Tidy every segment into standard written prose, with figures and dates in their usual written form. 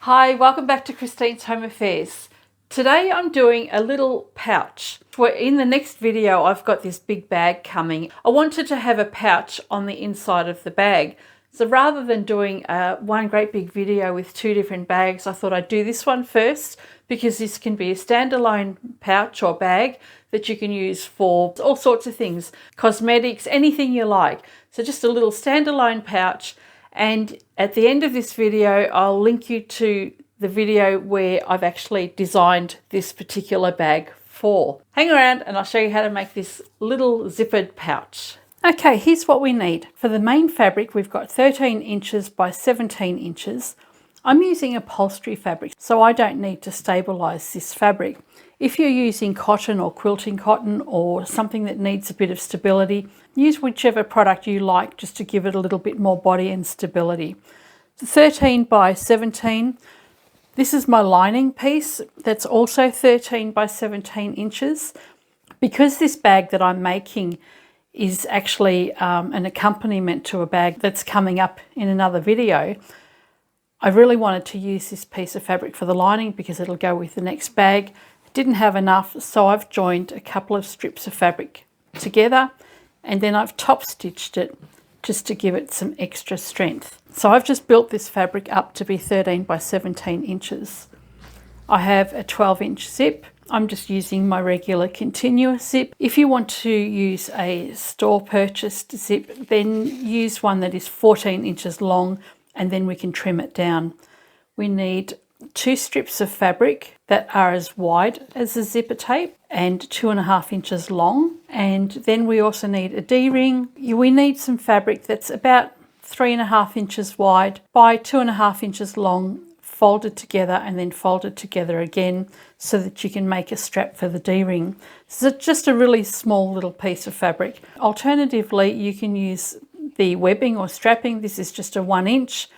Hi, welcome back to Christine's Home Affairs. Today I'm doing a little pouch. In the next video I've got this big bag coming. I wanted to have a pouch on the inside of the bag. So rather than doing one great big video with two different bags, I thought I'd do this one first because this can be a standalone pouch or bag that you can use for all sorts of things, cosmetics, anything you like. So just a little standalone pouch. And at the end of this video, I'll link you to the video where I've actually designed this particular bag for. Hang around and I'll show you how to make this little zippered pouch. Okay, here's what we need. For the main fabric, we've got 13 inches by 17 inches. I'm using upholstery fabric, so I don't need to stabilize this fabric. If you're using cotton or quilting cotton or something that needs a bit of stability, use whichever product you like just to give it a little bit more body and stability. 13 by 17, this is my lining piece that's also 13 by 17 inches. Because this bag that I'm making is actually an accompaniment to a bag that's coming up in another video, I really wanted to use this piece of fabric for the lining because it'll go with the next bag. Didn't have enough, so I've joined a couple of strips of fabric together and then I've top stitched it just to give it some extra strength. So I've just built this fabric up to be 13 by 17 inches. I have a 12-inch zip. I'm just using my regular continuous zip. If you want to use a store purchased zip, then use one that is 14 inches long and then we can trim it down. We need 2 strips of fabric that are as wide as the zipper tape and 2.5 inches long. And then we also need a D-ring. We need some fabric that's about 3.5 inches wide by 2.5 inches long, folded together and then folded together again so that you can make a strap for the D-ring. So just a really small little piece of fabric. Alternatively, you can use the webbing or strapping. This is just a 1 inch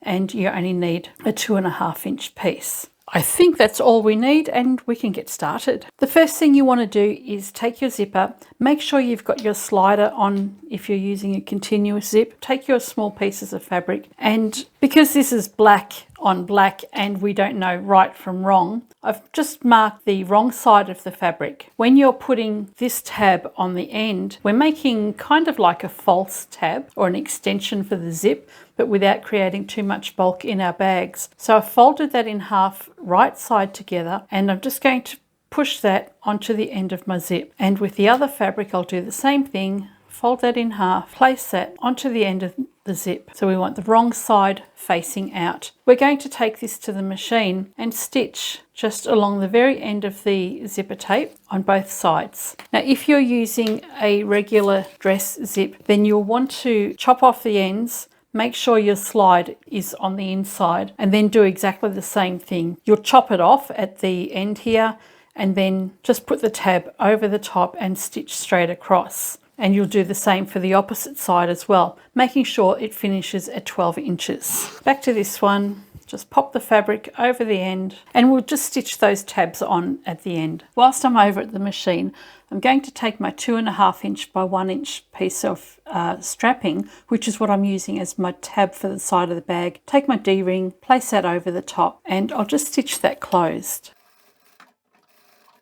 and you only need a 2.5 inch piece. I think that's all we need and we can get started. The first thing you want to do is take your zipper, make sure you've got your slider on if you're using a continuous zip. Take your small pieces of fabric, and because this is black on black and we don't know right from wrong, I've just marked the wrong side of the fabric. When you're putting this tab on the end, we're making kind of like a false tab or an extension for the zip, but without creating too much bulk in our bags. So I've folded that in half, right side together, and I'm just going to push that onto the end of my zip. And with the other fabric, I'll do the same thing, fold that in half, place that onto the end of the zip. So we want the wrong side facing out. We're going to take this to the machine and stitch just along the very end of the zipper tape on both sides. Now, if you're using a regular dress zip, then you'll want to chop off the ends. Make sure your slide is on the inside and then do exactly the same thing. You'll chop it off at the end here and then just put the tab over the top and stitch straight across. And you'll do the same for the opposite side as well, making sure it finishes at 12 inches. Back to this one, just pop the fabric over the end and we'll just stitch those tabs on at the end. Whilst I'm over at the machine, I'm going to take my 2.5 inch by 1 inch piece of strapping, which is what I'm using as my tab for the side of the bag. Take my D-ring, place that over the top, and I'll just stitch that closed.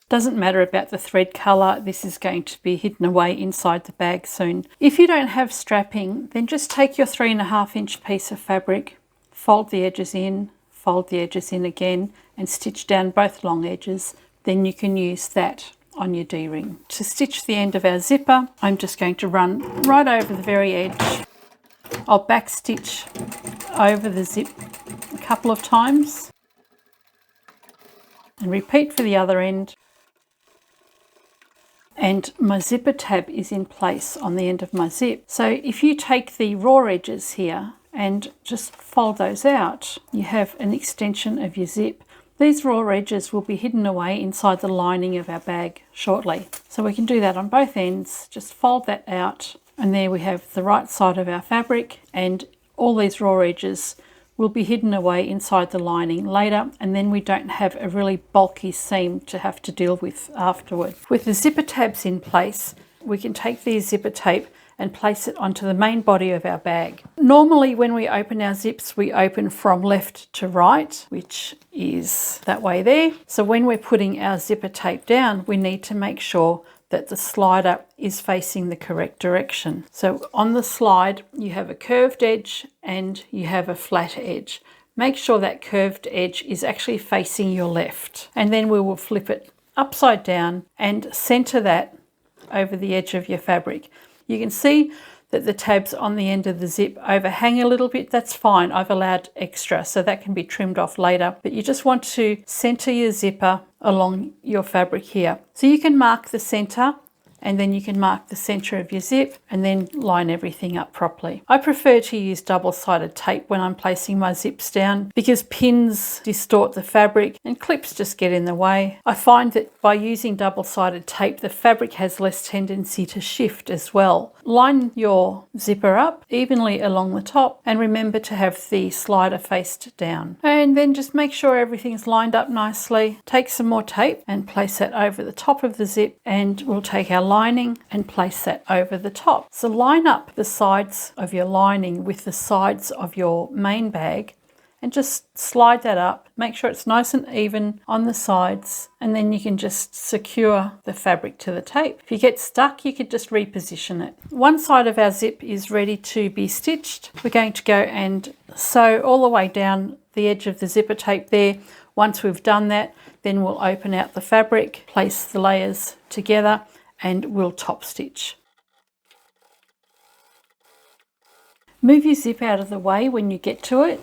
Doesn't matter about the thread colour, this is going to be hidden away inside the bag soon. If you don't have strapping, then just take your 3.5 inch piece of fabric, fold the edges in again, and stitch down both long edges. Then you can use that on your D-ring. To stitch the end of our zipper, I'm just going to run right over the very edge. I'll back stitch over the zip a couple of times and repeat for the other end. And my zipper tab is in place on the end of my zip. So if you take the raw edges here and just fold those out, you have an extension of your zip. These raw edges will be hidden away inside the lining of our bag shortly. So we can do that on both ends. Just fold that out and there we have the right side of our fabric, and all these raw edges will be hidden away inside the lining later, and then we don't have a really bulky seam to have to deal with afterward. With the zipper tabs in place, we can take the zipper tape and place it onto the main body of our bag. Normally when we open our zips, we open from left to right, which is that way there. So when we're putting our zipper tape down, we need to make sure that the slider is facing the correct direction. So on the slide, you have a curved edge and you have a flat edge. Make sure that curved edge is actually facing your left. And then we will flip it upside down and center that over the edge of your fabric. You can see that the tabs on the end of the zip overhang a little bit. That's fine. I've allowed extra, so that can be trimmed off later. But you just want to center your zipper along your fabric here. So you can mark the center, and then you can mark the center of your zip and then line everything up properly. I prefer to use double-sided tape when I'm placing my zips down because pins distort the fabric and clips just get in the way. I find that by using double-sided tape, the fabric has less tendency to shift as well. Line your zipper up evenly along the top and remember to have the slider faced down. And then just make sure everything's lined up nicely. Take some more tape and place that over the top of the zip, and we'll take our lining and place that over the top. So line up the sides of your lining with the sides of your main bag and just slide that up. Make sure it's nice and even on the sides, and then you can just secure the fabric to the tape. If you get stuck, you could just reposition it. One side of our zip is ready to be stitched. We're going to go and sew all the way down the edge of the zipper tape there. Once we've done that, then we'll open out the fabric, place the layers together, and we'll top stitch. Move your zip out of the way when you get to it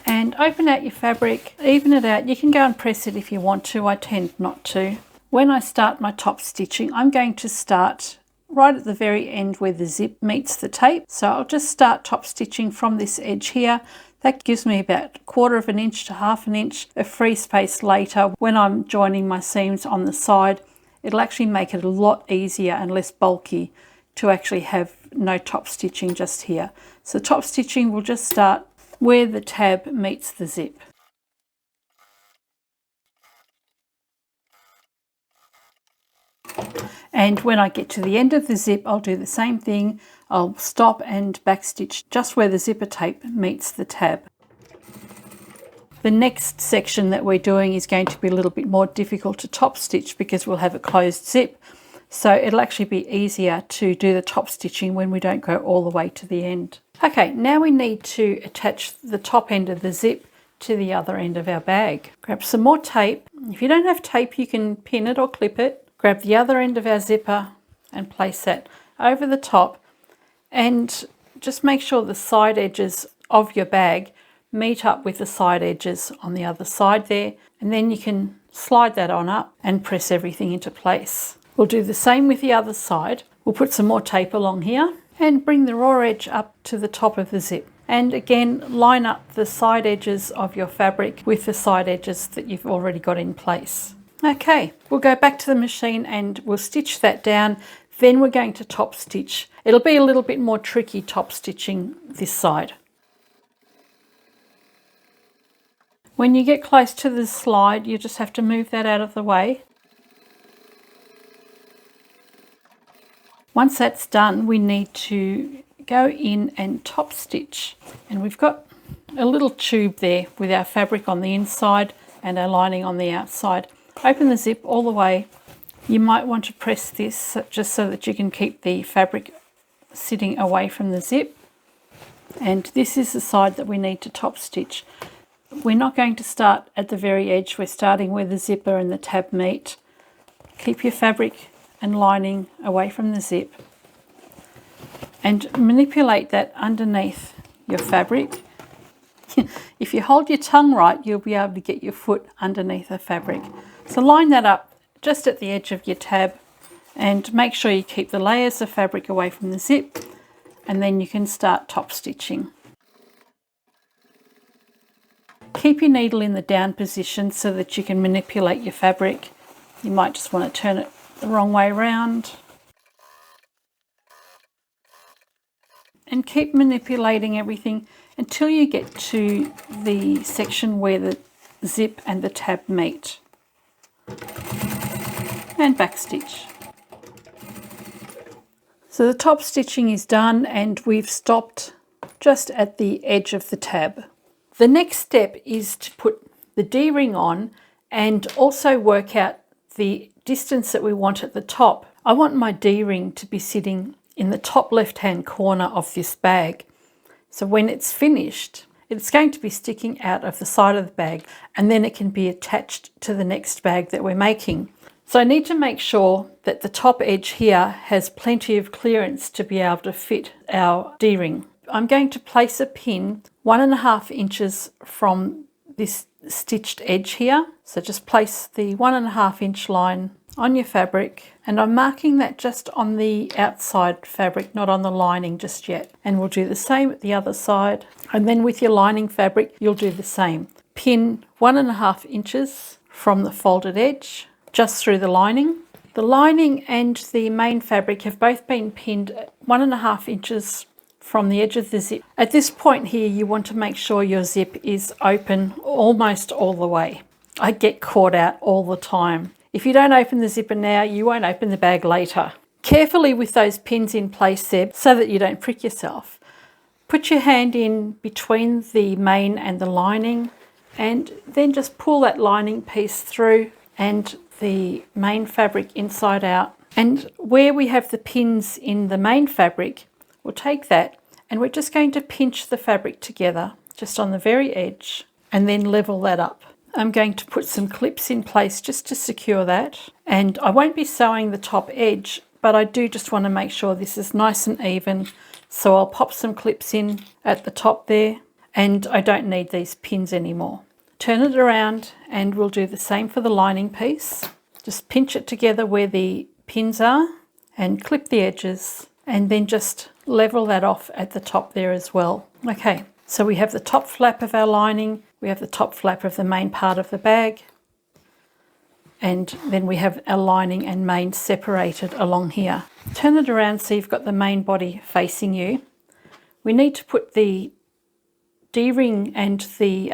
and open out your fabric, even it out. You can go and press it if you want to. I tend not to. When I start my top stitching, I'm going to start right at the very end where the zip meets the tape. So I'll just start top stitching from this edge here. That gives me about 1/4 of an inch to 1/2 an inch of free space later when I'm joining my seams on the side. It'll actually make it a lot easier and less bulky to actually have no top stitching just here. So top stitching will just start where the tab meets the zip. And when I get to the end of the zip, I'll do the same thing. I'll stop and backstitch just where the zipper tape meets the tab. The next section that we're doing is going to be a little bit more difficult to top stitch because we'll have a closed zip. So it'll actually be easier to do the top stitching when we don't go all the way to the end. Okay, now we need to attach the top end of the zip to the other end of our bag. Grab some more tape. If you don't have tape, you can pin it or clip it. Grab the other end of our zipper and place that over the top, and just make sure the side edges of your bag meet up with the side edges on the other side there, and then you can slide that on up and press everything into place. We'll do the same with the other side. We'll put some more tape along here and bring the raw edge up to the top of the zip. And again, line up the side edges of your fabric with the side edges that you've already got in place. Okay, we'll go back to the machine and we'll stitch that down. Then we're going to top stitch. It'll be a little bit more tricky top stitching this side. When you get close to the slide, you just have to move that out of the way. Once that's done, we need to go in and top stitch. And we've got a little tube there with our fabric on the inside and our lining on the outside. Open the zip all the way. You might want to press this just so that you can keep the fabric sitting away from the zip. And this is the side that we need to top stitch. We're not going to start at the very edge. We're starting where the zipper and the tab meet. Keep your fabric and lining away from the zip and manipulate that underneath your fabric. If you hold your tongue right, you'll be able to get your foot underneath the fabric. So line that up just at the edge of your tab and make sure you keep the layers of fabric away from the zip, and then you can start top stitching. Keep your needle in the down position so that you can manipulate your fabric. You might just want to turn it the wrong way around. And keep manipulating everything until you get to the section where the zip and the tab meet. And backstitch. So the top stitching is done and we've stopped just at the edge of the tab. The next step is to put the D-ring on and also work out the distance that we want at the top. I want my D-ring to be sitting in the top left-hand corner of this bag. So when it's finished, it's going to be sticking out of the side of the bag and then it can be attached to the next bag that we're making. So I need to make sure that the top edge here has plenty of clearance to be able to fit our D-ring. I'm going to place a pin 1.5 inches from this stitched edge here. So just place the 1.5 inch line on your fabric, and I'm marking that just on the outside fabric, not on the lining just yet. And we'll do the same at the other side. And then with your lining fabric, you'll do the same. Pin 1.5 inches from the folded edge, just through the lining. The lining and the main fabric have both been pinned 1.5 inches from the edge of the zip. At this point here, you want to make sure your zip is open almost all the way. I get caught out all the time. If you don't open the zipper now, you won't open the bag later. Carefully with those pins in place there so that you don't prick yourself. Put your hand in between the main and the lining and then just pull that lining piece through and the main fabric inside out. And where we have the pins in the main fabric, we'll take that and we're just going to pinch the fabric together just on the very edge and then level that up. I'm going to put some clips in place just to secure that, and I won't be sewing the top edge, but I do just want to make sure this is nice and even, so I'll pop some clips in at the top there, and I don't need these pins anymore. Turn it around and we'll do the same for the lining piece. Just pinch it together where the pins are and clip the edges, and then just level that off at the top there as well. Okay, so we have the top flap of our lining, we have the top flap of the main part of the bag, and then we have our lining and main separated along here. Turn it around so you've got the main body facing you. We need to put the D-ring and the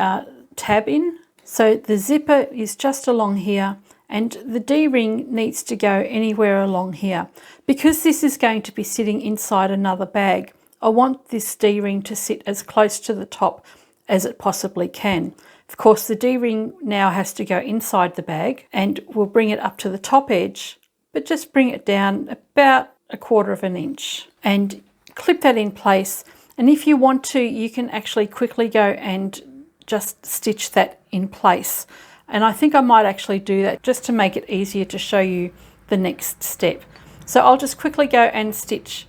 tab in. So the zipper is just along here and the D-ring needs to go anywhere along here. Because this is going to be sitting inside another bag, I want this D-ring to sit as close to the top as it possibly can. Of course, the D-ring now has to go inside the bag and we'll bring it up to the top edge, but just bring it down about 1/4 inch and clip that in place. And if you want to, you can actually quickly go and just stitch that in place. And I think I might actually do that just to make it easier to show you the next step. So I'll just quickly go and stitch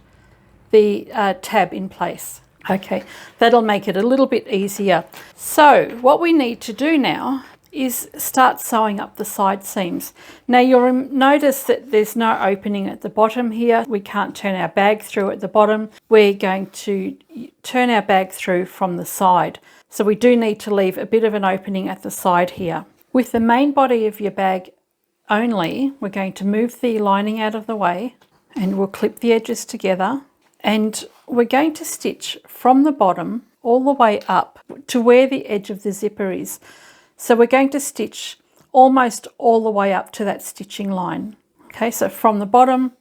the tab in place. Okay, that'll make it a little bit easier. So what we need to do now is start sewing up the side seams. Now you'll notice that there's no opening at the bottom here. We can't turn our bag through at the bottom. We're going to turn our bag through from the side. So we do need to leave a bit of an opening at the side here. With the main body of your bag only, we're going to move the lining out of the way and we'll clip the edges together. And we're going to stitch from the bottom all the way up to where the edge of the zipper is. So we're going to stitch almost all the way up to that stitching line. Okay, so from the bottom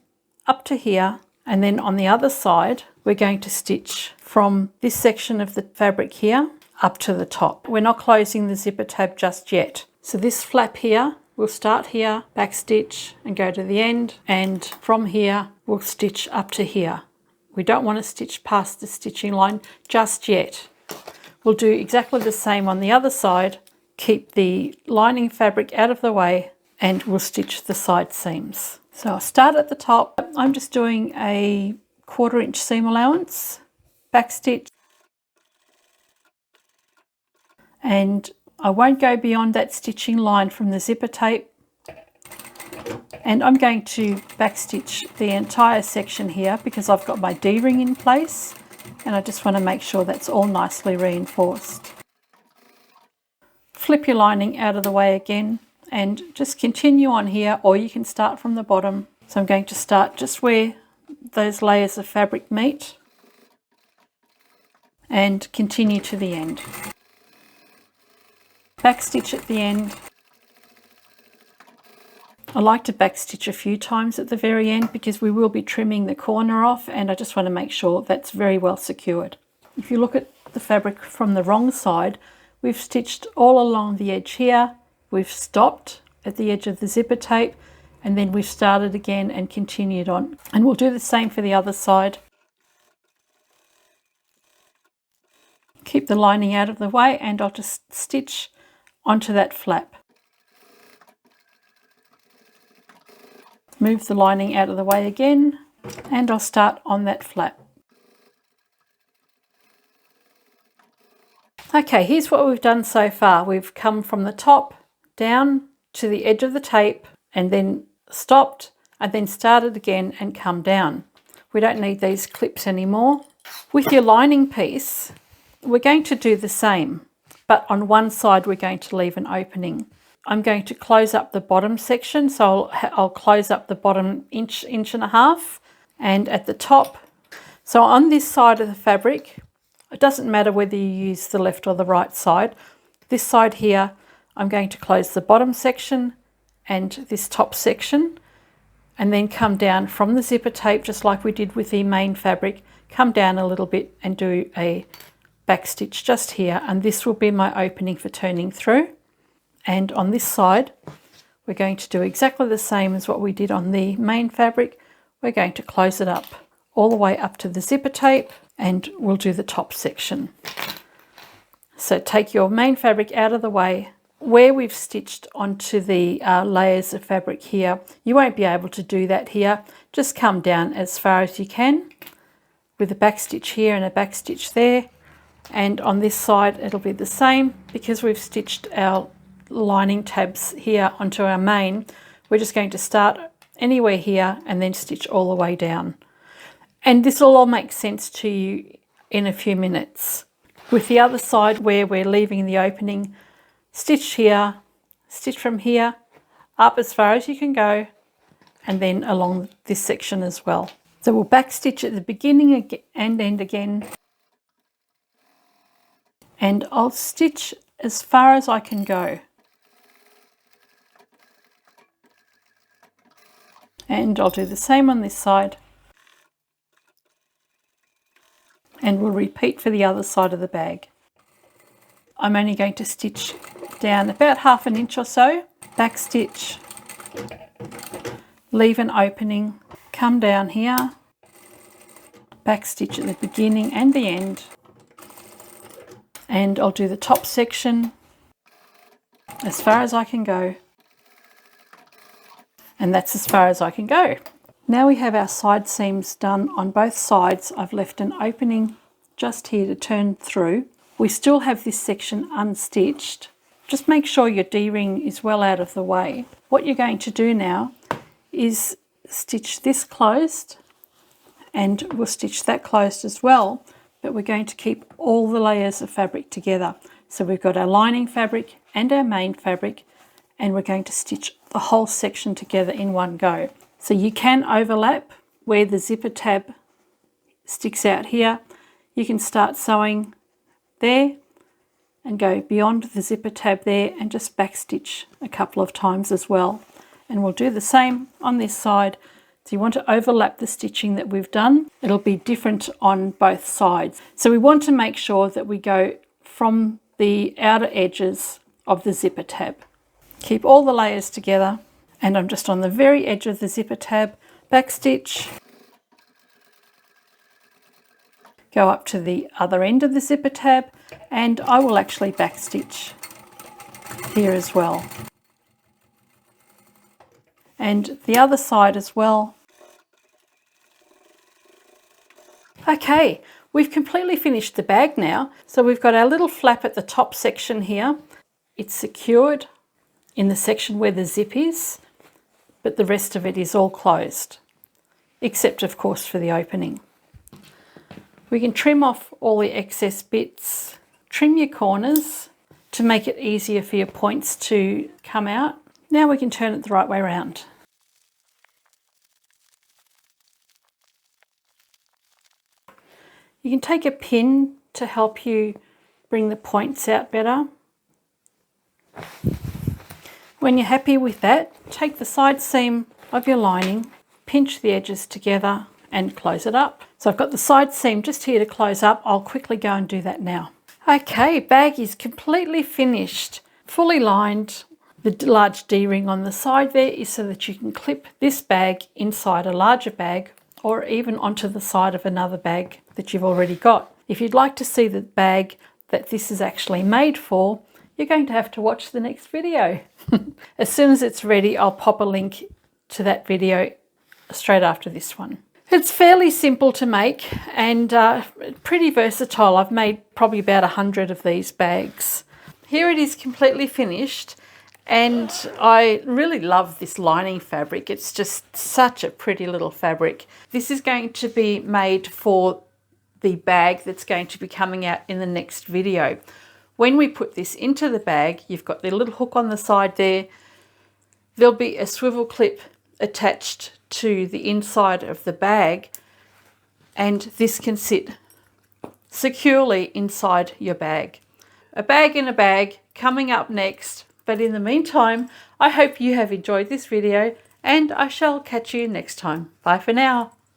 up to here, and then on the other side, we're going to stitch from this section of the fabric here up to the top. We're not closing the zipper tab just yet. So this flap here, we'll start here, back stitch and go to the end, and from here, we'll stitch up to here. We don't want to stitch past the stitching line just yet. We'll do exactly the same on the other side. Keep the lining fabric out of the way and we'll stitch the side seams. So I'll start at the top. I'm just doing a 1/4 inch seam allowance, back stitch, and I won't go beyond that stitching line from the zipper tape. And I'm going to backstitch the entire section here because I've got my D-ring in place and I just want to make sure that's all nicely reinforced. Flip your lining out of the way again and just continue on here, or you can start from the bottom. So I'm going to start just where those layers of fabric meet and continue to the end. Backstitch at the end. I like to backstitch a few times at the very end because we will be trimming the corner off, and I just want to make sure that's very well secured. If you look at the fabric from the wrong side, we've stitched all along the edge here, we've stopped at the edge of the zipper tape, and then we've started again and continued on. And we'll do the same for the other side. Keep the lining out of the way, and I'll just stitch onto that flap. Move the lining out of the way again, and I'll start on that flap. Okay, here's what we've done so far. We've come from the top down to the edge of the tape and then stopped and then started again and come down. We don't need these clips anymore. With your lining piece, we're going to do the same, but on one side we're going to leave an opening. I'm going to close up the bottom section, so I'll close up the bottom inch and a half, and at the top. So on this side of the fabric, it doesn't matter whether you use the left or the right side. This side here, I'm going to close the bottom section and this top section, and then come down from the zipper tape, just like we did with the main fabric, come down a little bit and do a back stitch just here, and this will be my opening for turning through. And on this side, we're going to do exactly the same as what we did on the main fabric. We're going to close it up all the way up to the zipper tape, and we'll do the top section. So take your main fabric out of the way. Where we've stitched onto the layers of fabric here, you won't be able to do that here. Just come down as far as you can with a back stitch here and a back stitch there. And on this side, it'll be the same because we've stitched our lining tabs here onto our main. We're just going to start anywhere here and then stitch all the way down. And this will all make sense to you in a few minutes. With the other side where we're leaving the opening, stitch here, stitch from here up as far as you can go, and then along this section as well. So we'll back stitch at the beginning and end again, and I'll stitch as far as I can go. And I'll do the same on this side, and we'll repeat for the other side of the bag. I'm only going to stitch down about 1/2 inch or so, back stitch, leave an opening, come down here, back stitch at the beginning and the end, and I'll do the top section as far as I can go. And that's as far as I can go. Now we have our side seams done on both sides. I've left an opening just here to turn through. We still have this section unstitched. Just make sure your D-ring is well out of the way. What you're going to do now is stitch this closed, and we'll stitch that closed as well, but we're going to keep all the layers of fabric together. So we've got our lining fabric and our main fabric, and we're going to stitch the whole section together in one go. So you can overlap where the zipper tab sticks out here. You can start sewing there and go beyond the zipper tab there and just back stitch a couple of times as well. And we'll do the same on this side. So you want to overlap the stitching that we've done. It'll be different on both sides. So we want to make sure that we go from the outer edges of the zipper tab. Keep all the layers together, and I'm just on the very edge of the zipper tab, back stitch, go up to the other end of the zipper tab, and I will actually back stitch here as well. And the other side as well. Okay, we've completely finished the bag now. So we've got our little flap at the top section here. It's secured in the section where the zip is, but the rest of it is all closed, except of course for the opening. We can trim off all the excess bits, trim your corners to make it easier for your points to come out. Now we can turn it the right way around. You can take a pin to help you bring the points out better. When you're happy with that, take the side seam of your lining, pinch the edges together and close it up. So I've got the side seam just here to close up. I'll quickly go and do that now. Okay, bag is completely finished, fully lined. The large D-ring on the side there is so that you can clip this bag inside a larger bag or even onto the side of another bag that you've already got. If you'd like to see the bag that this is actually made for, you're going to have to watch the next video. As soon as it's ready, I'll pop a link to that video straight after this one. It's fairly simple to make and pretty versatile. I've made probably about 100 of these bags. Here it is completely finished. And I really love this lining fabric. It's just such a pretty little fabric. This is going to be made for the bag that's going to be coming out in the next video. When we put this into the bag, you've got the little hook on the side there. There'll be a swivel clip attached to the inside of the bag, and this can sit securely inside your bag. A bag in a bag coming up next. But in the meantime, I hope you have enjoyed this video and I shall catch you next time. Bye for now.